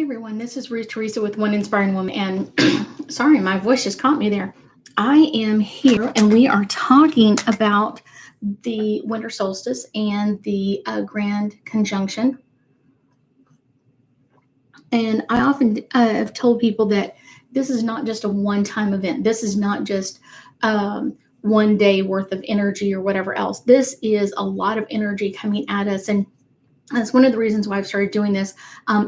Everyone, this is Ruth Theresa with One Inspiring Woman. And sorry, my voice just caught me there. I am here and we are talking about the winter solstice and the Grand Conjunction. And I often have told people that this is not just a one time event, this is not just 1 day worth of energy or whatever else. This is a lot of energy coming at us. And that's one of the reasons why I've started doing this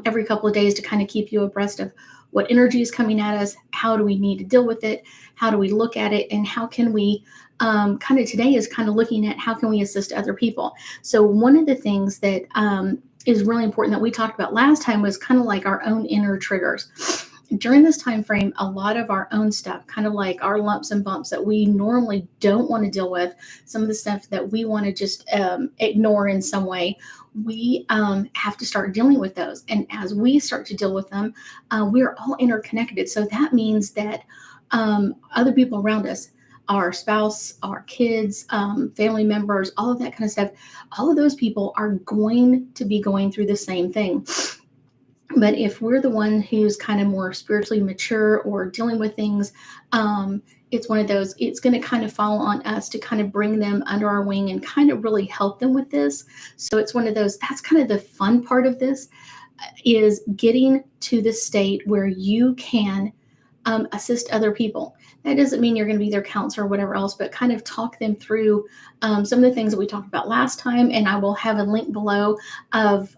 every couple of days to kind of keep you abreast of what energy is coming at us, how do we need to deal with it, how do we look at it, and how can we kind of today is kind of looking at how can we assist other people. So one of the things that is really important that we talked about last time was kind of like our own inner triggers. During this time frame, a lot of our own stuff, kind of like our lumps and bumps that we normally don't want to deal with, some of the stuff that we want to just ignore in some way, we have to start dealing with those. And as we start to deal with them, we're all interconnected. So that means that other people around us, our spouse, our kids, family members, all of that kind of stuff, all of those people are going to be going through the same thing. But if we're the one who's kind of more spiritually mature or dealing with things, it's one of those, it's going to kind of fall on us to kind of bring them under our wing and kind of really help them with this. So it's one of those, that's kind of the fun part of this, is getting to the state where you can assist other people. That doesn't mean you're going to be their counselor or whatever else, but kind of talk them through some of the things that we talked about last time. And I will have a link below of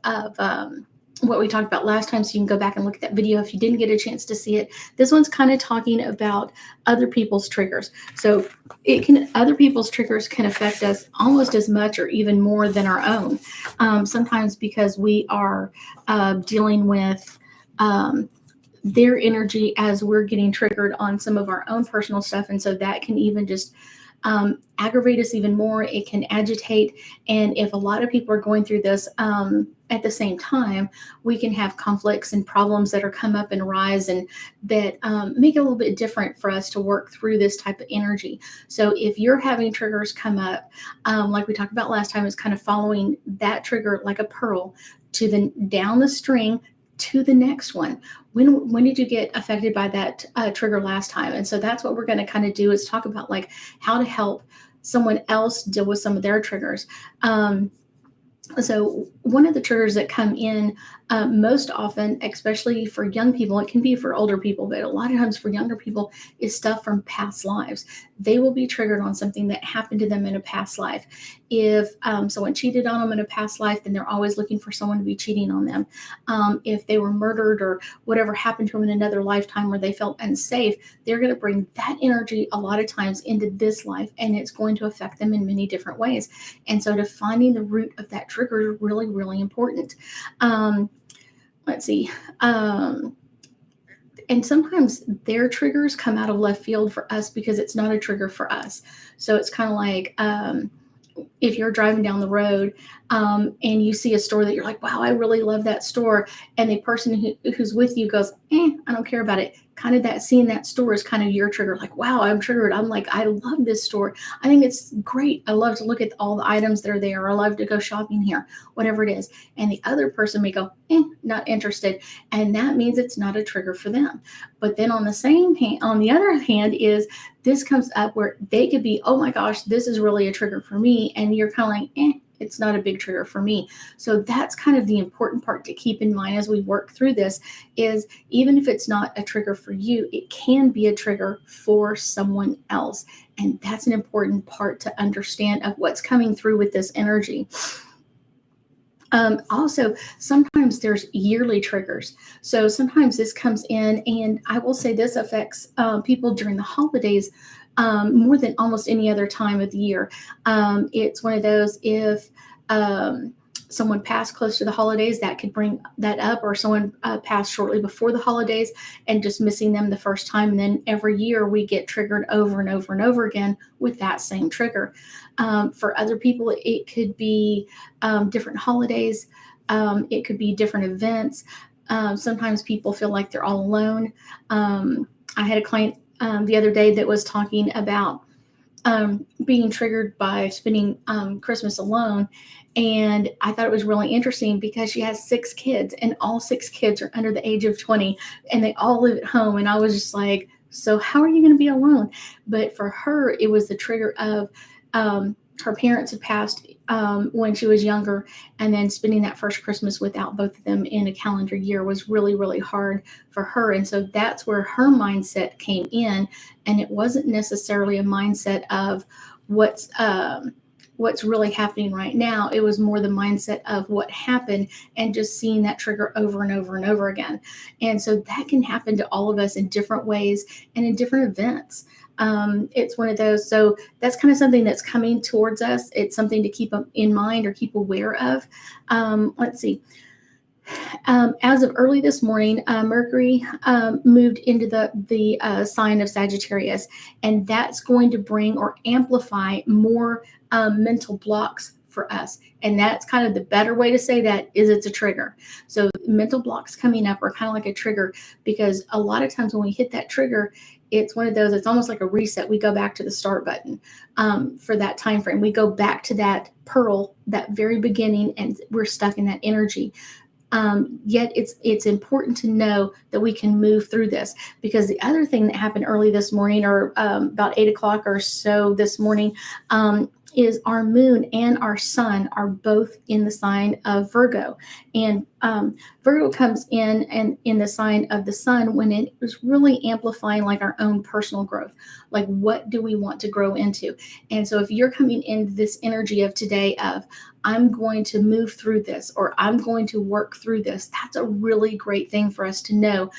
what we talked about last time, so you can go back and look at that video if you didn't get a chance to see it. This one's kind of talking about other people's triggers. So other people's triggers can affect us almost as much or even more than our own. Sometimes because we are dealing with their energy as we're getting triggered on some of our own personal stuff. And so that can even just aggravate us even more. It can agitate. And if a lot of people are going through this at the same time, we can have conflicts and problems that are come up and arise and that make it a little bit different for us to work through this type of energy. So if you're having triggers come up, like we talked about last time, is kind of following that trigger like a pearl to down the string to the next one. When did you get affected by that trigger last time? And so that's what we're going to kind of do, is talk about like how to help someone else deal with some of their triggers. So one of the triggers that come in most often, especially for young people, it can be for older people, but a lot of times for younger people, is stuff from past lives. They will be triggered on something that happened to them in a past life. If someone cheated on them in a past life, then they're always looking for someone to be cheating on them. If they were murdered or whatever happened to them in another lifetime where they felt unsafe, they're going to bring that energy a lot of times into this life, and it's going to affect them in many different ways. And so finding the root of that trigger is really, really important. Let's see. And sometimes their triggers come out of left field for us because it's not a trigger for us. So it's kind of like if you're driving down the road and you see a store that you're like, wow, I really love that store. And the person who's with you goes, I don't care about it. Kind of that seeing that store is kind of your trigger. Like, wow, I'm triggered. I'm like, I love this store. I think it's great. I love to look at all the items that are there. I love to go shopping here, whatever it is. And the other person may go, not interested. And that means it's not a trigger for them. But then on the other hand is this comes up where they could be, oh my gosh, this is really a trigger for me. And you're kind of like, it's not a big trigger for me. So that's kind of the important part to keep in mind as we work through this, is even if it's not a trigger for you, it can be a trigger for someone else. And that's an important part to understand of what's coming through with this energy. Also, sometimes there's yearly triggers. So sometimes this comes in, and I will say this affects people during the holidays more than almost any other time of the year. It's one of those, if someone passed close to the holidays, that could bring that up, or someone passed shortly before the holidays and just missing them the first time. And then every year we get triggered over and over and over again with that same trigger. For other people, it could be different holidays. It could be different events. Sometimes people feel like they're all alone. I had a client the other day that was talking about being triggered by spending Christmas alone. And I thought it was really interesting because she has 6 kids, and all 6 kids are under the age of 20, and they all live at home. And I was just like, so how are you going to be alone? But for her, it was the trigger of her parents had passed when she was younger, and then spending that first Christmas without both of them in a calendar year was really, really hard for her. And so that's where her mindset came in, and it wasn't necessarily a mindset of what's what's really happening right now. It was more the mindset of what happened, and just seeing that trigger over and over and over again. And so that can happen to all of us in different ways and in different events. It's one of those. So that's kind of something that's coming towards us. It's something to keep in mind or keep aware of. Let's see. As of early this morning, Mercury moved into the sign of Sagittarius, and that's going to bring or amplify more mental blocks for us. And that's kind of the better way to say that is it's a trigger. So mental blocks coming up are kind of like a trigger, because a lot of times when we hit that trigger, it's one of those, it's almost like a reset. We go back to the start button for that time frame. We go back to that pearl, that very beginning, and we're stuck in that energy. Yet it's important to know that we can move through this, because the other thing that happened early this morning, or about 8 o'clock or so this morning, is our moon and our sun are both in the sign of Virgo. And Virgo comes in and in the sign of the sun when it is really amplifying like our own personal growth. Like, what do we want to grow into? And so if you're coming into this energy of today of, I'm going to move through this, or I'm going to work through this, that's a really great thing for us to know.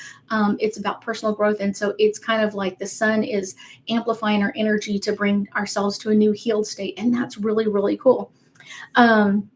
It's about personal growth. And so it's kind of like the sun is amplifying our energy to bring ourselves to a new healed state. And that's really, really cool. And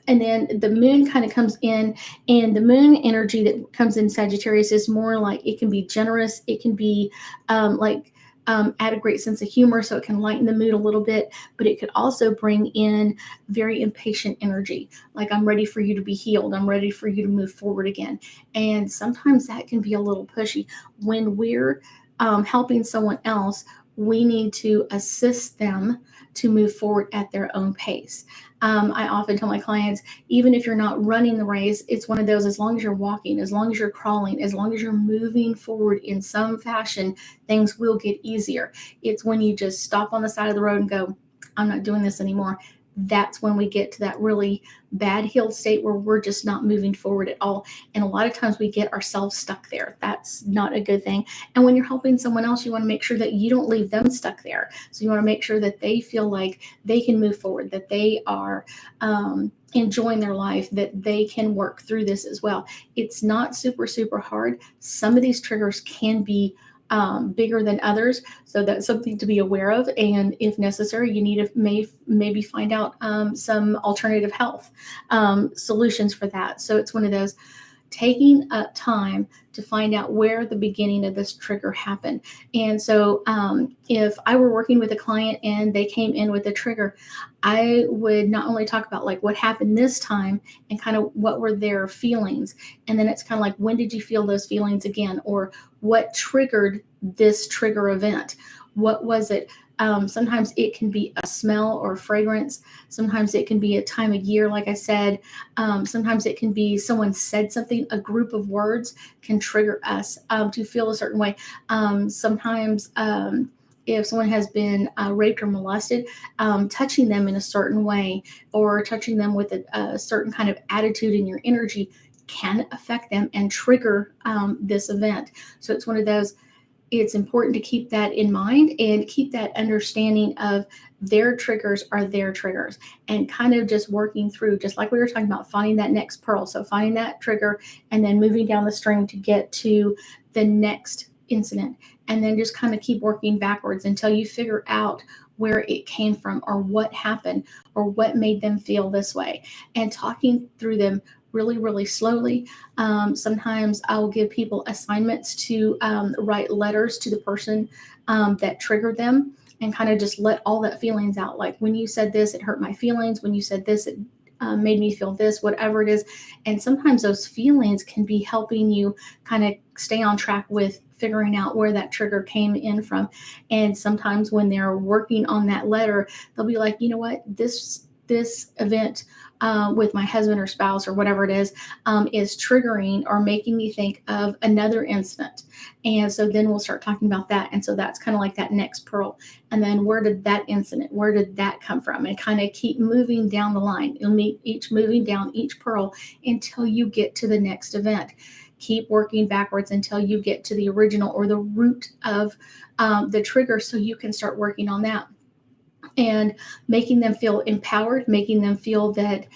then the moon kind of comes in, and the moon energy that comes in Sagittarius is more like, it can be generous. It can be add a great sense of humor, so it can lighten the mood a little bit, but it could also bring in very impatient energy. Like, I'm ready for you to be healed. I'm ready for you to move forward again. And sometimes that can be a little pushy. When we're helping someone else, we need to assist them to move forward at their own pace. I often tell my clients, even if you're not running the race, it's one of those, as long as you're walking, as long as you're crawling, as long as you're moving forward in some fashion, things will get easier. It's when you just stop on the side of the road and go, I'm not doing this anymore. That's when we get to that really bad healed state where we're just not moving forward at all. And a lot of times we get ourselves stuck there. That's not a good thing. And when you're helping someone else, you want to make sure that you don't leave them stuck there. So you want to make sure that they feel like they can move forward, that they are enjoying their life, that they can work through this as well. It's not super, super hard. Some of these triggers can be bigger than others. So that's something to be aware of. And if necessary, you need to maybe find out some alternative health solutions for that. So it's one of those, taking time to find out where the beginning of this trigger happened. And so if I were working with a client and they came in with a trigger, I would not only talk about like what happened this time and kind of what were their feelings. And then it's kind of like, when did you feel those feelings again? Or what triggered this trigger event? What was it? Sometimes it can be a smell or fragrance. Sometimes it can be a time of year, like I said. Sometimes it can be someone said something. A group of words can trigger us to feel a certain way. Sometimes if someone has been raped or molested, touching them in a certain way, or touching them with a certain kind of attitude in your energy, can affect them and trigger this event. So it's one of those, it's important to keep that in mind and keep that understanding of their triggers are their triggers, and kind of just working through, just like we were talking about, finding that next pearl. So finding that trigger and then moving down the string to get to the next incident, and then just kind of keep working backwards until you figure out where it came from, or what happened, or what made them feel this way, and talking through them really, really slowly. Sometimes I'll give people assignments to write letters to the person that triggered them, and kind of just let all that feelings out. Like, when you said this, it hurt my feelings. When you said this, it made me feel this, whatever it is. And sometimes those feelings can be helping you kind of stay on track with figuring out where that trigger came in from. And sometimes when they're working on that letter, they'll be like, you know what, this event with my husband or spouse or whatever it is triggering or making me think of another incident. And so then we'll start talking about that. And so that's kind of like that next pearl. And then where did that incident, where did that come from? And kind of keep moving down the line. You'll meet each moving down each pearl until you get to the next event. Keep working backwards until you get to the original or the root of the trigger, so you can start working on that and making them feel empowered, making them feel that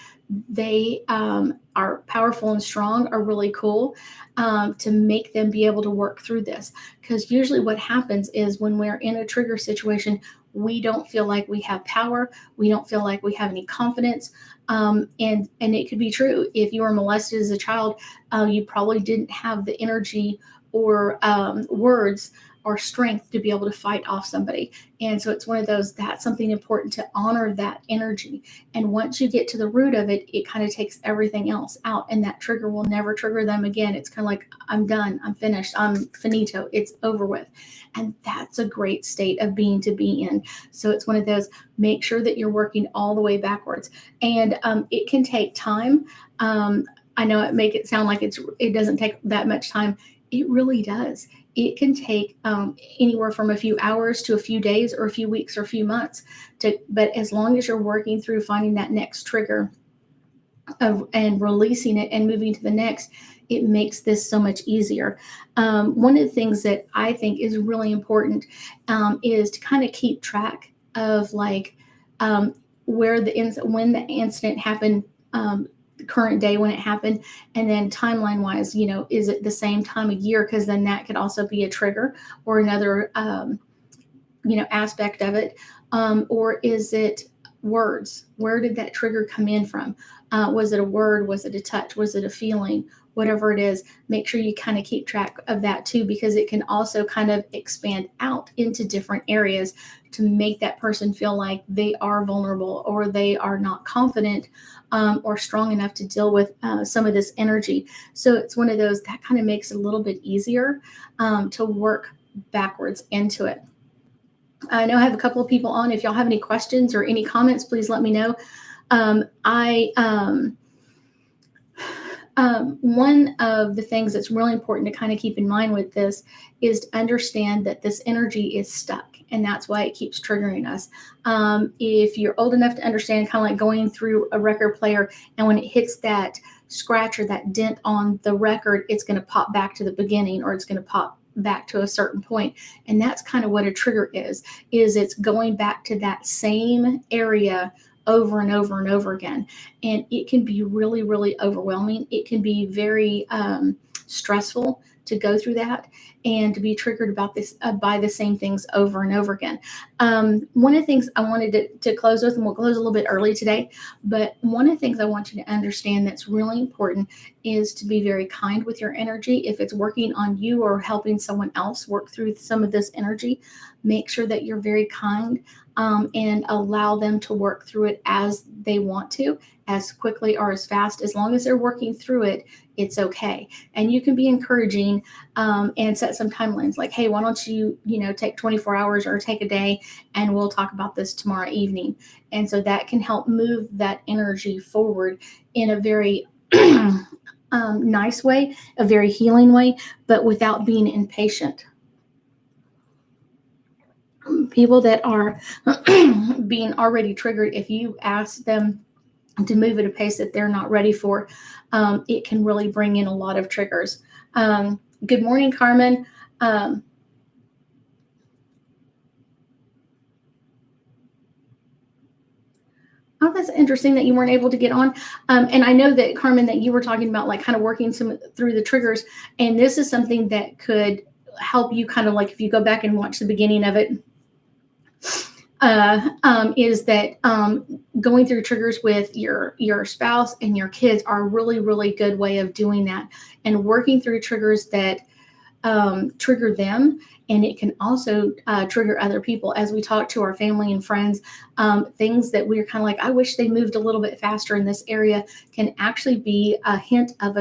they are powerful and strong are really cool, to make them be able to work through this. Because usually what happens is when we're in a trigger situation, we don't feel like we have power. We don't feel like we have any confidence. And it could be true. If you were molested as a child, you probably didn't have the energy or words or strength to be able to fight off somebody. And so it's one of those, that's something important to honor that energy. And once you get to the root of it, it kind of takes everything else out, and that trigger will never trigger them again. It's kind of like, I'm done, I'm finished, I'm finito, it's over with. And that's a great state of being to be in. So it's one of those, make sure that you're working all the way backwards. And it can take time. I know it make it sound like it doesn't take that much time. It really does. It can take anywhere from a few hours to a few days or a few weeks or a few months. But as long as you're working through finding that next trigger and releasing it and moving to the next, it makes this so much easier. One of the things that I think is really important is to kind of keep track of like when the incident happened. The current day when it happened, and then timeline wise, is it the same time of year? Because then that could also be a trigger or another aspect of it. Or is it words? Where did that trigger come in from? Was it a word? Was it a touch? Was it a feeling? Whatever it is, make sure you kind of keep track of that too, because it can also kind of expand out into different areas to make that person feel like they are vulnerable or they are not confident or strong enough to deal with some of this energy. So it's one of those that kind of makes it a little bit easier to work backwards into it. I know I have a couple of people on. If y'all have any questions or any comments, please let me know. One of the things that's really important to kind of keep in mind with this is to understand that this energy is stuck, and that's why it keeps triggering us. If you're old enough to understand, kind of like going through a record player, and when it hits that scratch or that dent on the record, it's going to pop back to the beginning, or it's going to pop back to a certain point. And that's kind of what a trigger is it's going back to that same area over and over and over again. And it can be really, really overwhelming. It can be very stressful to go through that and to be triggered about this by the same things over and over again. One of the things I wanted to close with, and we'll close a little bit early today, but one of the things I want you to understand that's really important is to be very kind with your energy. If it's working on you or helping someone else work through some of this energy, make sure that you're very kind and allow them to work through it as they want to, as quickly or as fast. As long as they're working through it, it's okay. And you can be encouraging and set some timelines like, hey, why don't you, take 24 hours or take a day, and we'll talk about this tomorrow evening. And so that can help move that energy forward in a very nice way, a very healing way, but without being impatient. People that are being already triggered, if you ask them to move at a pace that they're not ready for, it can really bring in a lot of triggers. Good morning, Carmen. Oh, that's interesting that you weren't able to get on. And I know that, Carmen, that you were talking about like kind of working through the triggers. And this is something that could help you kind of like, if you go back and watch the beginning of it, is that going through triggers with your spouse and your kids are a really, really good way of doing that, and working through triggers that trigger them, and it can also trigger other people. As we talk to our family and friends, things that we're kind of like, I wish they moved a little bit faster in this area, can actually be a hint of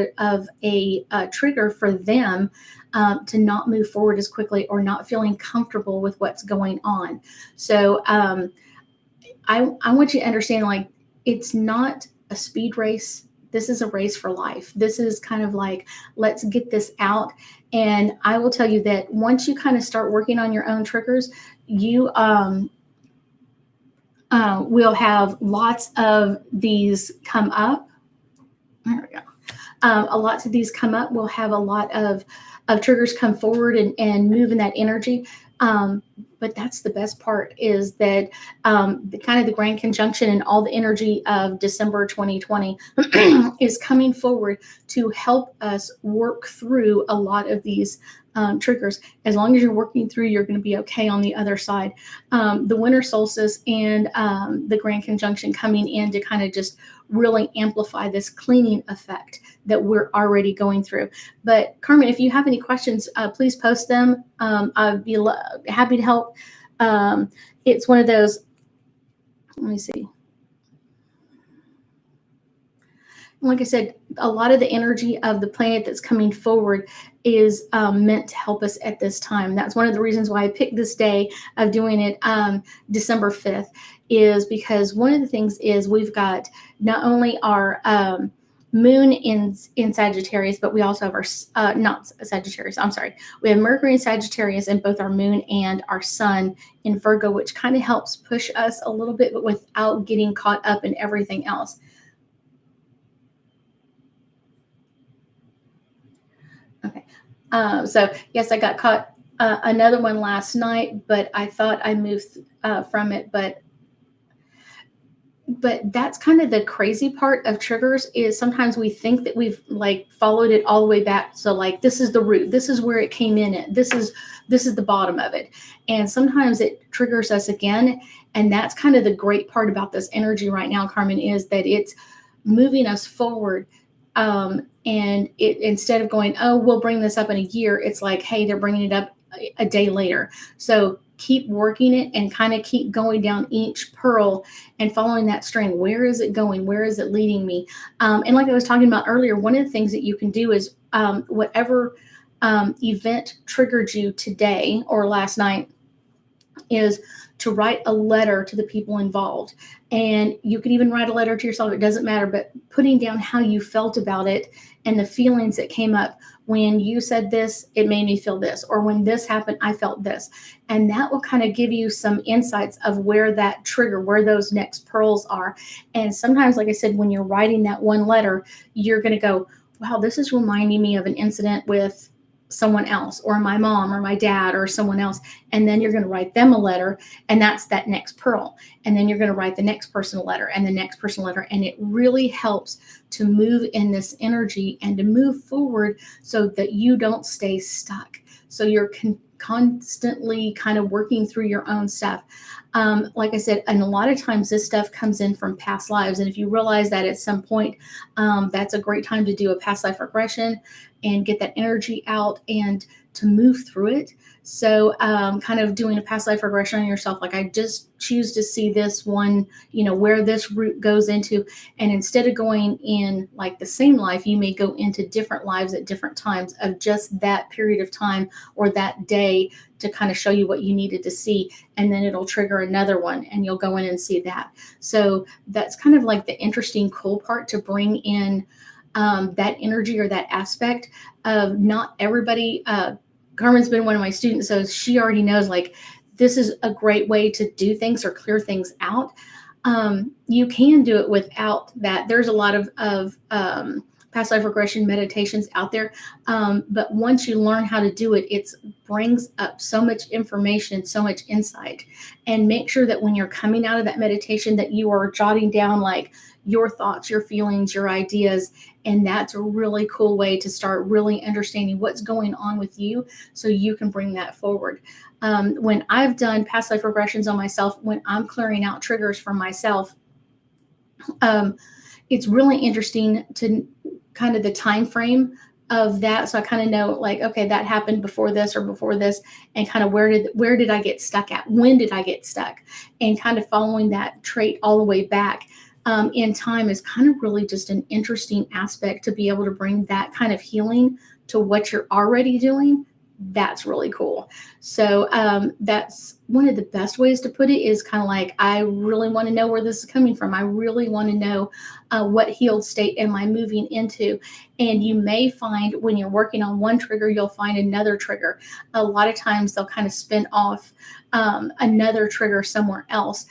a trigger for them to not move forward as quickly or not feeling comfortable with what's going on. So I want you to understand, like, it's not a speed race. This is a race for life. This is kind of like, let's get this out. And I will tell you that once you kind of start working on your own triggers, you will have lots of these come up. There we go. A lot of these come up. We'll have a lot of triggers come forward and move in that energy. But that's the best part, is that the kind of the Grand Conjunction and all the energy of December 2020 is coming forward to help us work through a lot of these triggers. As long as you're working through, you're going to be okay on the other side. The winter solstice and the Grand Conjunction coming in to kind of just really amplify this cleaning effect that we're already going through. But Carmen, if you have any questions, please post them. I'd be happy to help. It's one of those, let me see. Like I said, a lot of the energy of the planet that's coming forward is meant to help us at this time. That's one of the reasons why I picked this day of doing it December 5th, is because one of the things is we've got not only our moon in Sagittarius, but we also have our, not Sagittarius, I'm sorry. We have Mercury in Sagittarius and both our moon and our sun in Virgo, which kind of helps push us a little bit, but without getting caught up in everything else. Okay. So yes, I got caught another one last night, but I thought I moved from it. But that's kind of the crazy part of triggers, is sometimes we think that we've like followed it all the way back. So like, this is the root, this is where it came in at, this is the bottom of it. And sometimes it triggers us again. And that's kind of the great part about this energy right now, Carmen, is that it's moving us forward. And it, instead of going, oh, we'll bring this up in a year, it's like, hey, they're bringing it up a day later. So keep working it and kind of keep going down each pearl and following that string. Where is it going? Where is it leading me? And like I was talking about earlier, one of the things that you can do is whatever event triggered you today or last night, is to write a letter to the people involved. And you can even write a letter to yourself. It doesn't matter, but putting down how you felt about it and the feelings that came up. When you said this, it made me feel this, or when this happened, I felt this. And that will kind of give you some insights of where that trigger, where those next pearls are. And sometimes, like I said, when you're writing that one letter, you're going to go, wow, this is reminding me of an incident with someone else, or my mom or my dad or someone else. And then you're going to write them a letter, and that's that next pearl. And then you're going to write the next person a letter and the next person a letter. And it really helps to move in this energy and to move forward so that you don't stay stuck. So you're constantly kind of working through your own stuff. Like I said, and a lot of times this stuff comes in from past lives. And if you realize that at some point, that's a great time to do a past life regression and get that energy out and to move through it. So kind of doing a past life regression on yourself, like I just choose to see this one, where this root goes into. And instead of going in like the same life, you may go into different lives at different times of just that period of time or that day to kind of show you what you needed to see. And then it'll trigger another one and you'll go in and see that. So that's kind of like the interesting, cool part, to bring in that energy or that aspect of not everybody. Carmen's been one of my students, so she already knows, like, this is a great way to do things or clear things out. You can do it without that. There's a lot of past life regression meditations out there. But once you learn how to do it, it brings up so much information, so much insight. And make sure that when you're coming out of that meditation that you are jotting down like your thoughts, your feelings, your ideas. And that's a really cool way to start really understanding what's going on with you so you can bring that forward. When I've done past life regressions on myself, when I'm clearing out triggers for myself, it's really interesting to kind of the time frame of that. So I kind of know like, okay, that happened before this or before this, and kind of where did I get stuck at? When did I get stuck? And kind of following that trait all the way back in time is kind of really just an interesting aspect to be able to bring that kind of healing to what you're already doing. That's really cool. So that's one of the best ways to put it, is kind of like, I really want to know where this is coming from. I really want to know what healed state am I moving into. And you may find when you're working on one trigger, you'll find another trigger. A lot of times they'll kind of spin off another trigger somewhere else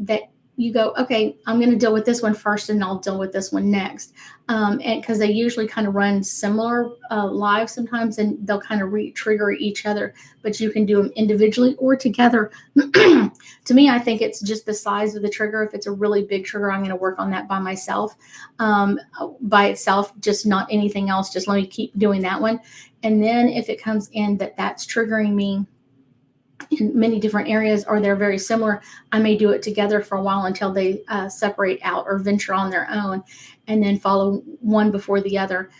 that you go, okay, I'm going to deal with this one first and I'll deal with this one next. And because they usually kind of run similar live sometimes, and they'll kind of re-trigger each other, but you can do them individually or together. To me, I think it's just the size of the trigger. If it's a really big trigger, I'm going to work on that by myself, by itself, just not anything else. Just let me keep doing that one. And then if it comes in that's triggering me in many different areas, or they're very similar, I may do it together for a while until they separate out or venture on their own, and then follow one before the other.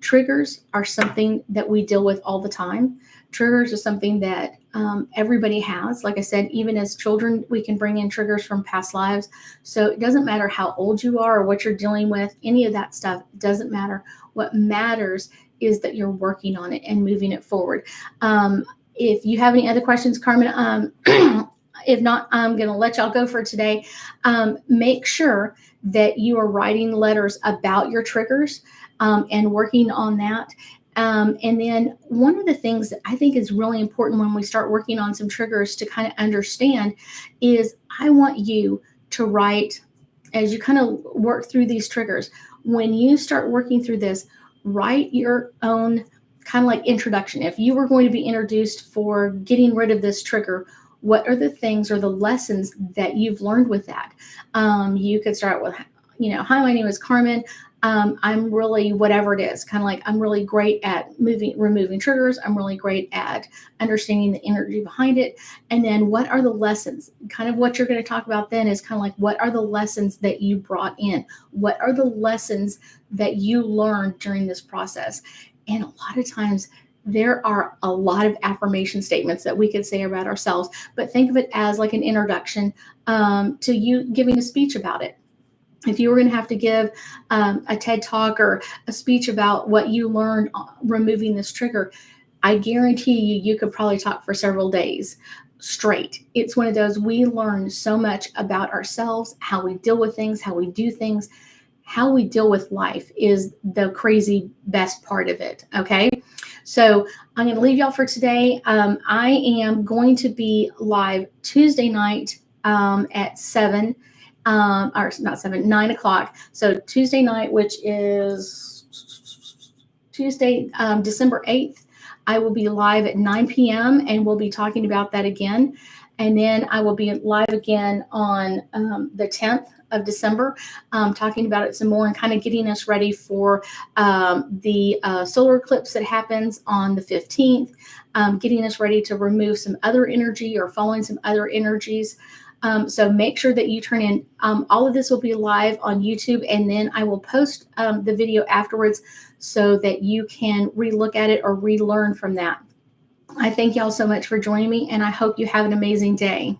Triggers are something that we deal with all the time. Triggers are something that everybody has. Like I said, even as children, we can bring in triggers from past lives. So it doesn't matter how old you are or what you're dealing with, any of that stuff doesn't matter. What matters is that you're working on it and moving it forward. If you have any other questions, Carmen, if not, I'm going to let y'all go for today. Make sure that you are writing letters about your triggers and working on that. And then one of the things that I think is really important when we start working on some triggers to kind of understand is, I want you to write, as you kind of work through these triggers, when you start working through this, write your own kind of like introduction. If you were going to be introduced for getting rid of this trigger, what are the things or the lessons that you've learned with that? You could start with, hi, my name is Carmen. I'm really, whatever it is, kind of like, I'm really great at removing triggers. I'm really great at understanding the energy behind it. And then what are the lessons? Kind of what you're going to talk about then is kind of like, what are the lessons that you brought in? What are the lessons that you learned during this process? And a lot of times there are a lot of affirmation statements that we could say about ourselves, but think of it as like an introduction to you giving a speech about it. If you were going to have to give a TED Talk or a speech about what you learned removing this trigger, I guarantee you could probably talk for several days straight. It's one of those, we learn so much about ourselves, how we deal with things, how we do things. How we deal with life is the crazy best part of it. Okay. So I'm going to leave y'all for today. I am going to be live Tuesday night at 7, or not 7, 9 o'clock. So Tuesday night, which is Tuesday, December 8th, I will be live at 9 p.m. and we'll be talking about that again. And then I will be live again on the 10th of December, talking about it some more and kind of getting us ready for the solar eclipse that happens on the 15th, getting us ready to remove some other energy or following some other energies. So make sure that you turn in. All of this will be live on YouTube, and then I will post the video afterwards so that you can relook at it or relearn from that. I thank y'all so much for joining me, and I hope you have an amazing day.